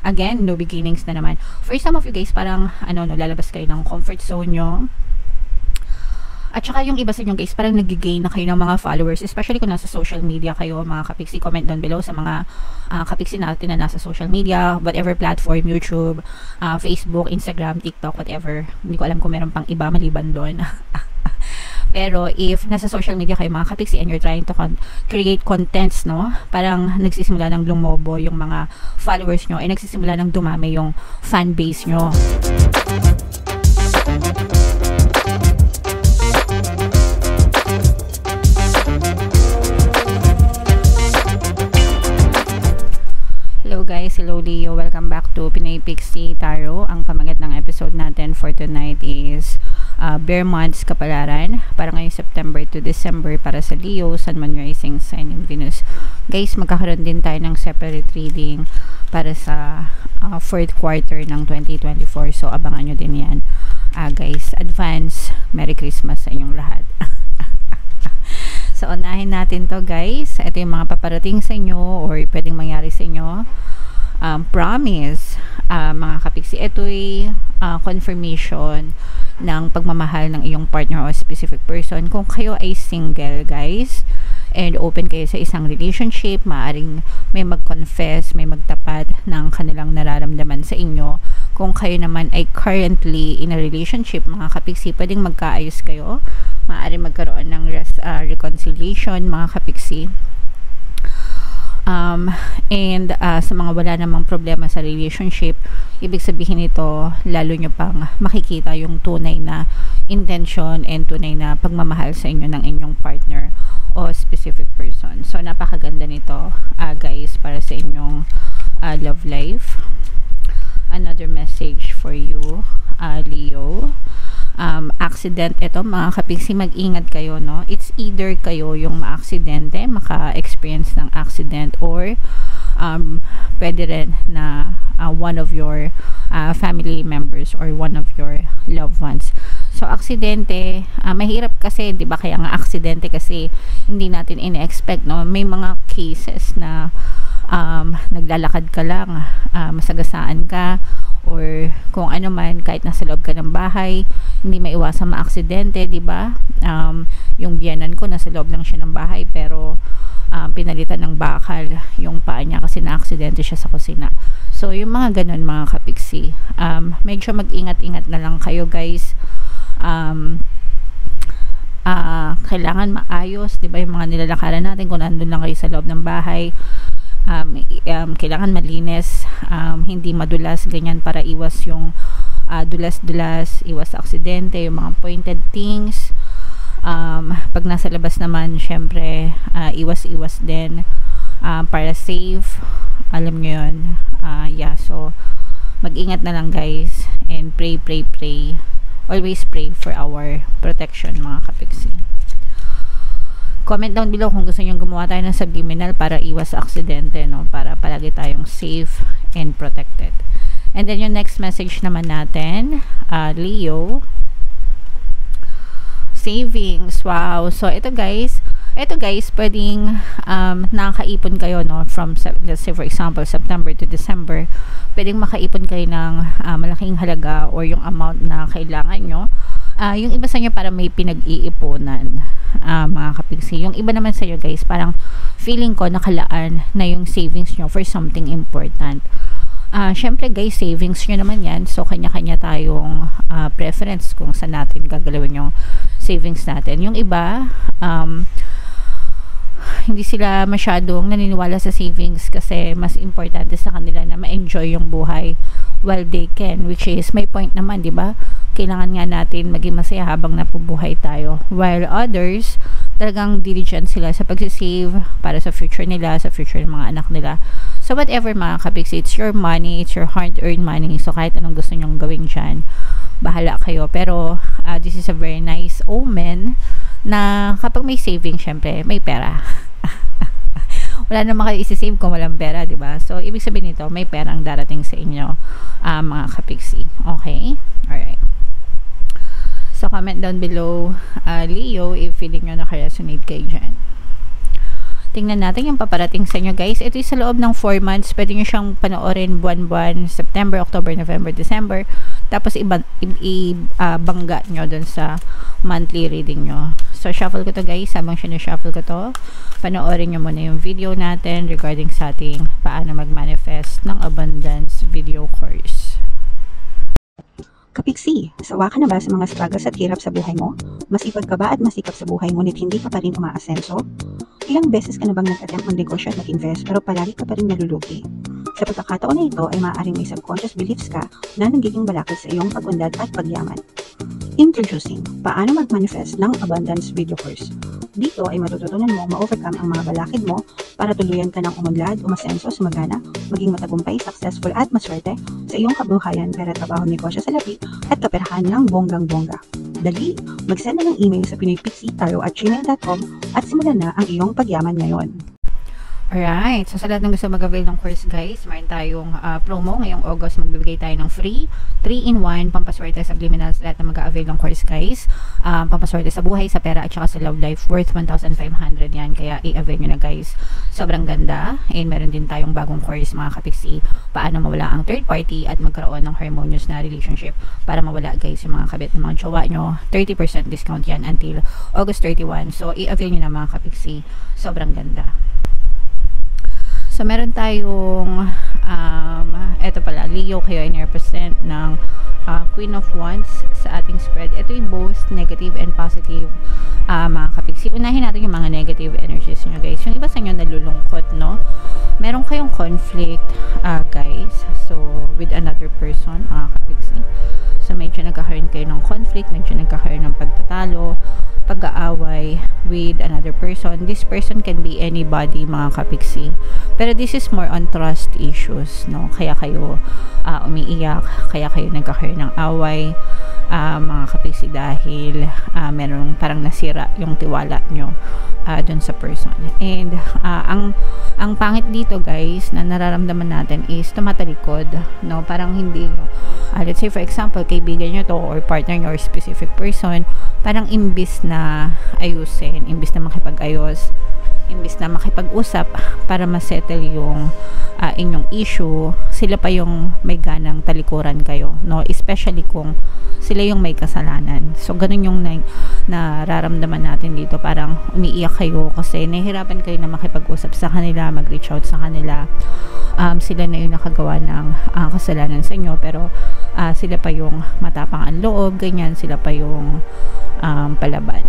again, new beginnings na naman. For some of you guys, parang, lalabas kayo ng comfort zone nyo. At saka yung iba sa inyo guys, parang nag-gain na kayo ng mga followers, especially kung nasa social media kayo, mga kapiksi. Comment down below sa mga kapiksi natin na nasa social media, whatever platform, YouTube, Facebook, Instagram, TikTok, whatever. Hindi ko alam kung meron pang iba maliban doon. Pero if nasa social media kayo mga kapiksi and you're trying to create contents, no? Parang nagsisimula ng lumobo yung mga followers nyo, ay nagsisimula ng dumami yung fan base nyo. Hello guys, hello Leo, welcome back to Pinay Pixie Tarot. Ang pamagat ng episode natin for tonight is Bear Months Kapalaran para ngayong September to December para sa Leo, Sun, Moon, Rising, Sign, and Venus. Guys, magkakaroon din tayo ng separate reading para sa fourth quarter ng 2024, so abangan nyo din yan. Guys, advance Merry Christmas sa inyong lahat. So, unahin natin to guys. Ito yung mga paparating sa inyo or pwedeng mangyari sa inyo. Promise, mga kapiksi. Ito ay confirmation ng pagmamahal ng iyong partner o specific person. Kung kayo ay single guys, and open kayo sa isang relationship, maaaring may mag-confess, may magtapat ng kanilang nararamdaman sa inyo. Kung kayo naman ay currently in a relationship, mga kapiksi, pwedeng magkaayos kayo. Maaaring magkaroon ng reconciliation, mga kapiksi. And sa mga wala namang problema sa relationship, ibig sabihin nito, lalo nyo pang makikita yung tunay na intention and tunay na pagmamahal sa inyo ng inyong partner o specific person. So, napakaganda nito, guys, para sa inyong love life. Another message for you, Leo. Accident, ito mga kapiksi, mag-ingat kayo, no? It's either kayo yung ma-aksidente, maka-experience ng accident, or pwede rin na one of your family members or one of your loved ones. So, aksidente, mahirap kasi, di ba, kaya nga aksidente kasi hindi natin ine-expect, no? May mga cases na naglalakad ka lang, masagasaan ka, or kung ano man, kahit nasa loob ka ng bahay, hindi maiwasan maaksidente, di ba? Yung biyanan ko, nasa loob lang siya ng bahay, pero pinalitan ng bakal yung paa niya kasi na-aksidente siya sa kusina. So, yung mga ganun, mga kapiksi, medyo mag-ingat-ingat na lang kayo, guys. Kailangan maayos, di ba, yung mga nilalakaran natin kung nandun lang kayo sa loob ng bahay. Kailangan malinis, hindi madulas, ganyan, para iwas yung dulas-dulas, iwas aksidente, yung mga pointed things. Pag nasa labas naman, syempre, iwas-iwas din, para safe, alam nyo yun. Yeah, so mag-ingat na lang guys, and pray, always pray for our protection, mga kapiksi. Comment down below kung gusto nyo gumawa tayo ng subliminal para iwas aksidente, no? Para palagi tayong safe and protected. And then yung next message naman natin, Leo, savings. Wow. So ito guys, pwedeng nakakaipon kayo, no, from, let's say for example, September to December. Pwedeng makaipon kayo ng malaking halaga or yung amount na kailangan nyo. Yung iba sa inyo parang may pinag-iipunan, mga kapiksi. Yung iba naman sa inyo guys, parang feeling ko nakalaan na yung savings nyo for something important. Syempre guys, savings nyo naman yan, so kanya-kanya tayong preference kung saan natin gagalawin yung savings natin. Yung iba, hindi sila masyadong naniniwala sa savings kasi mas importante sa kanila na ma-enjoy yung buhay while they can, which is may point naman, di ba? Kailangan nga natin maging masaya habang napubuhay tayo, while others talagang diligent sila sa pagsisave para sa future nila, sa future ng mga anak nila. So whatever, mga kapiksi, it's your money, it's your hard-earned money, so kahit anong gusto nyong gawin dyan, bahala kayo. Pero this is a very nice omen na kapag may saving, syempre may pera. Wala naman kayo isi-save kung walang pera, di ba? So ibig sabihin nito, may perang darating sa inyo, mga kapiksi. Okay? Alright. So comment down below, Leo, if feeling nyo naka-resonate kayo dyan. tingnan natin yung paparating sa inyo guys. Ito yung sa loob ng 4 months. Pwede nyo siyang panoorin buwan-buwan, September, October, November, December. Tapos ibangga nyo dun sa monthly reading nyo. So shuffle ko to guys. Habang shuffle ko to, panoorin nyo muna yung video natin regarding sa ating paano mag-manifest ng abundance video course. Kapiksi, sawa ka na ba sa mga struggles at hirap sa buhay mo? Masipag ka ba at masikap sa buhay ngunit hindi ka pa rin umaasenso? Ilang beses ka na bang nag-attempt magnegosyo at mag-invest pero palagi ka pa rin nalulugi? Sa pagkakataon na ito ay maaaring may subconscious beliefs ka na nagiging balakid sa iyong pag-unlad at pagyaman. Introducing, paano mag-manifest ng abundance video course. Dito ay matututunan mo ma-overcome ang mga balakid mo para tuluyan ka ng umunlad, umasenso, sumagana, maging matagumpay, successful at maswerte sa iyong kabuhayan, pera, trabaho, negosyo sa labi at kaperahan ng bonggang-bongga. Dali, mag-send na ng email sa pinoypixie@gmail.com at simulan na ang iyong pagyaman ngayon. Alright, so sa lahat ng gusto mag-avail ng course guys, mayroon tayong promo ngayong August. Magbibigay tayo ng free 3-in-1 pampaswerte sa subliminal sa lahat na mag-avail ng course guys. Pampaswerte sa buhay, sa pera at saka sa love life, worth 1,500 yan, kaya i-avail nyo na guys. Sobrang ganda. And meron din tayong bagong course mga kapiksi, paano mawala ang third party at magkaroon ng harmonious na relationship para mawala guys yung mga kabit ng mga jowa nyo. 30% discount yan until August 31. So i-avail nyo na mga kapiksi, sobrang ganda. So, meron tayong, eto pala, Leo, kayo ay represent ng Queen of Wands sa ating spread. Ito yung both negative and positive mga kapiksi. Unahin natin yung mga negative energies nyo, guys. Yung iba sa inyo nalulungkot, no? Meron kayong conflict, guys. So, with another person, mga kapiksi. So, medyo nagkakaroon kayo ng conflict, medyo nagkakaroon ng pagtatalo, pag-aaway with another person. This person can be anybody mga kapiksi, pero this is more on trust issues, no? Kaya kayo umiiyak, kaya kayo nagkakaroon ng away mga kapiksi dahil merong parang nasira yung tiwala nyo dun sa person. And ang pangit dito guys na nararamdaman natin is tumatalikod, no? Parang hindi let's say for example kaibigan nyo to or partner nyo or specific person, parang imbis na ayusin, imbis na makipag-ayos, imbis na makipag-usap para masettle yung inyong issue, sila pa yung may ganang talikuran kayo, no? Especially kung sila yung may kasalanan. So ganun yung nararamdaman natin dito, parang umiiyak kayo kasi nahihirapan kayo na makipag-usap sa kanila, mag-reach out sa kanila. Sila na yung nakagawa ng kasalanan sa inyo, pero sila pa yung matapang ang loob, ganyan, sila pa yung palaban.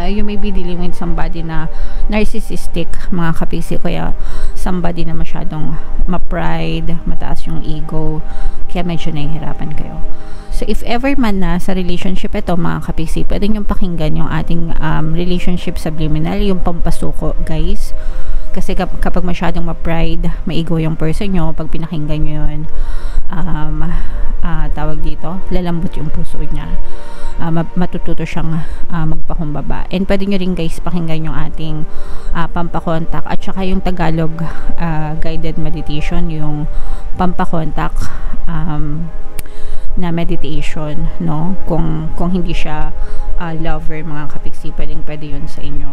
You may be dealing with somebody na narcissistic mga kapiksi, kaya somebody na masyadong ma-pride, mataas yung ego, kaya medyo nahihirapan kayo. So if ever man na sa relationship ito mga kapiksi, pwede nyo pakinggan yung ating relationship subliminal, yung pampasuko guys. Kasi kapag masyadong ma-pride, ma-ego yung person nyo, pag pinakinggan nyo yun, tawag dito, lalambot yung puso niya. Matututo siyang magpakumbaba. And pwede nyo rin guys pakinggan yung ating pampakontak at saka yung Tagalog guided meditation, yung pampakontak na meditation, no? Kung hindi siya lover mga kapiksi, pwede yun sa inyo.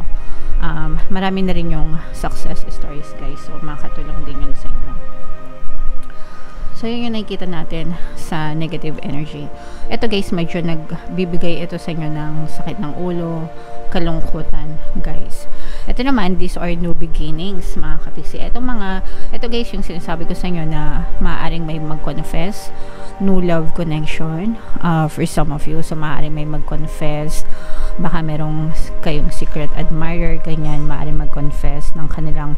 Marami na rin yung success stories guys, so makatulong din yun sa inyo. So yun yung nakikita natin sa negative energy. Ito guys, medyo nagbibigay ito sa inyo ng sakit ng ulo, kalungkutan guys. Ito naman, these are new beginnings mga kapiksi. Ito guys yung sinasabi ko sa inyo na maaaring may mag-confess, new love connection for some of you. So maaaring may mag-confess, baka merong kayong secret admirer, ganyan, maaaring mag-confess ng kanilang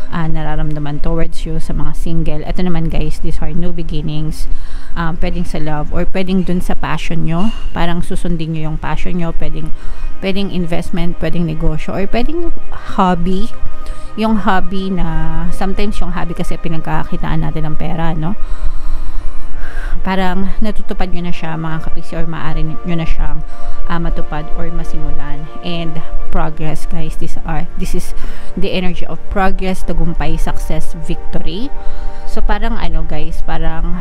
nararamdaman towards you sa mga single. Ito naman guys, these are new beginnings. Pwedeng sa love or pwedeng dun sa passion nyo, parang susundin nyo yung passion nyo, pwedeng investment, pwedeng negosyo, or pwedeng hobby. Yung hobby na sometimes yung hobby kasi pinagkakakitaan natin ng pera, no? Parang natutupad nyo na siya mga kapiksi, or maaari nyo na siyang matupad or masimulan. And progress guys, this is the energy of progress, tagumpay, success, victory. So parang guys, parang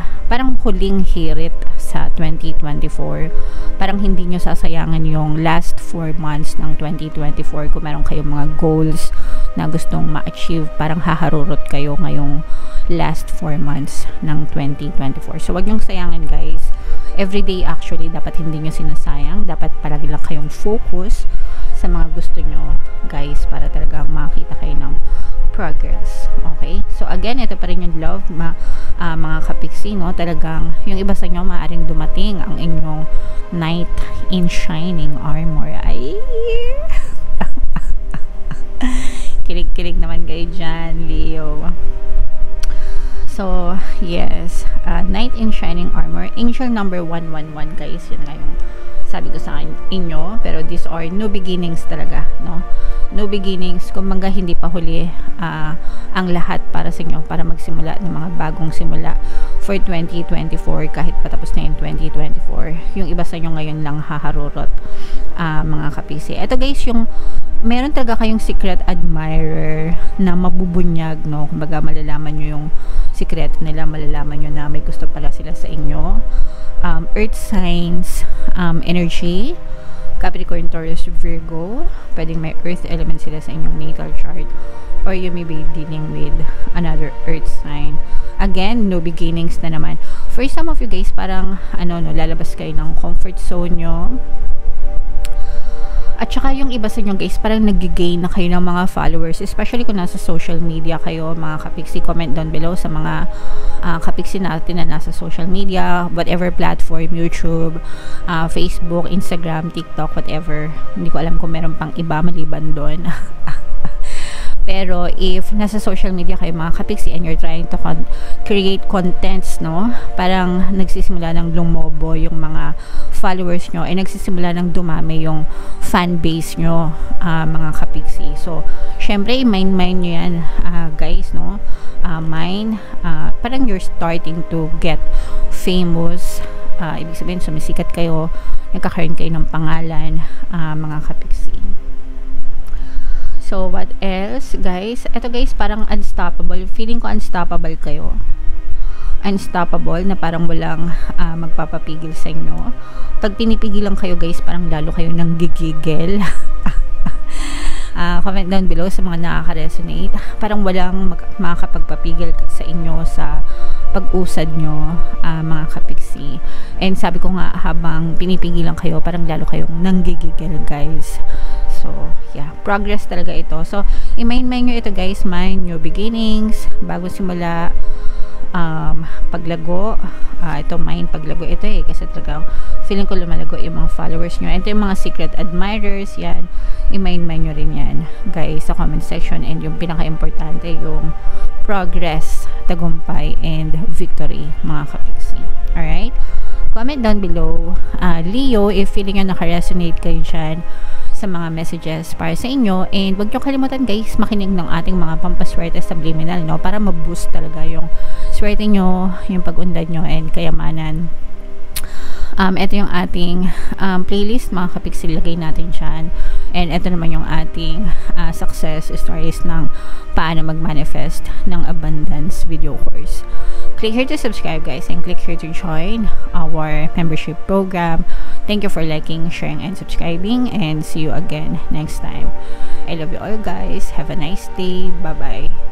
huling hirit sa 2024. Parang hindi nyo sasayangan yung last 4 months ng 2024 kung meron kayong mga goals na gustong ma-achieve. Parang haharurot kayo ngayong last 4 months ng 2024. So, wag nyong sayangin guys. Everyday actually, dapat hindi nyo sinasayang. Dapat palagi lang kayong focus sa mga gusto nyo guys para talagang makita kayo ng progress. Okay? So, again, ito pa rin yung love, mga kapiksi, no? Talagang, yung iba sa inyo, maaaring dumating ang inyong knight in shining armor. Ay! Kilig-kilig naman kayo dyan, Leo. So, yes. Knight in shining armor. Angel number 111, guys. Yun nga yung sabi ko sa inyo, pero these are new beginnings talaga, no? New beginnings, kumbaga hindi pa huli ang lahat para sa inyo, para magsimula ng mga bagong simula for 2024, kahit patapos na yung 2024. Yung iba sa inyo ngayon lang haharurot, mga kapisi. Ito guys, yung meron talaga kayong secret admirer na mabubunyag, no? Kumbaga malalaman nyo yung secret nila, malalaman nyo na may gusto pala sila sa inyo. Earth signs energy, Capricorn, Taurus, Virgo. Pwedeng may earth element sila sa inyong natal chart, or you may be dealing with another earth sign. Again, no beginnings na naman. For some of you guys, parang lalabas kayo ng comfort zone nyo. At saka yung iba sa inyo guys, parang nag-gain na kayo ng mga followers, especially kung nasa social media kayo, mga kapiksi. Comment down below sa mga kapiksi natin na nasa social media, whatever platform, YouTube, Facebook, Instagram, TikTok, whatever. Hindi ko alam kung meron pang iba maliban doon. Pero if nasa social media kayo, mga kapiksi, and you're trying to create contents, no? Parang nagsisimula ng lumobo yung mga followers nyo, ay nagsisimula ng dumami yung fan base nyo, mga kapiksi. So, syempre, mind nyo yan, guys, no? Parang you're starting to get famous. Ibig sabihin, sumisikat kayo, nagkakaroon kayo ng pangalan, mga kapiksi. So, what else, guys? Ito, guys, parang unstoppable. Feeling ko unstoppable kayo. Unstoppable, na parang walang magpapapigil sa inyo. Pag pinipigilan kayo, guys, parang lalo kayo nang gigigil. Comment down below sa mga nakaka-resonate. Parang walang makakapagpapigil sa inyo sa pag-usad nyo, mga kapiksi. And sabi ko nga, habang pinipigilan kayo, parang lalo kayong nanggigigil, guys. So, yeah, progress talaga ito. So, i-mind nyo ito, guys, mind new beginnings, bago simula, paglago, ito mind paglago ito kasi talaga feeling ko lumalago yung mga followers nyo. Ito yung mga secret admirers, yan, i-mind nyo rin yan, guys, sa comment section. And yung pinaka-importante, yung progress, tagumpay, and victory, mga kapiksi. Alright? Comment down below, Leo, if feeling nyo naka-resonate kayo dyan sa mga messages para sa inyo. And wag nyo kalimutan, guys, makinig ng ating mga pampaswerte subliminal, no? Para ma-boost talaga yung swerte nyo, yung pag-unlad nyo, and kayamanan. Ito yung ating playlist, mga kapiksi, lagay natin dyan. And ito naman yung ating success stories ng paano mag-manifest ng abundance video course. Click here to subscribe, guys, and click here to join our membership program. Thank you for liking, sharing, and subscribing, and see you again next time. I love you all, guys. Have a nice day. Bye-bye.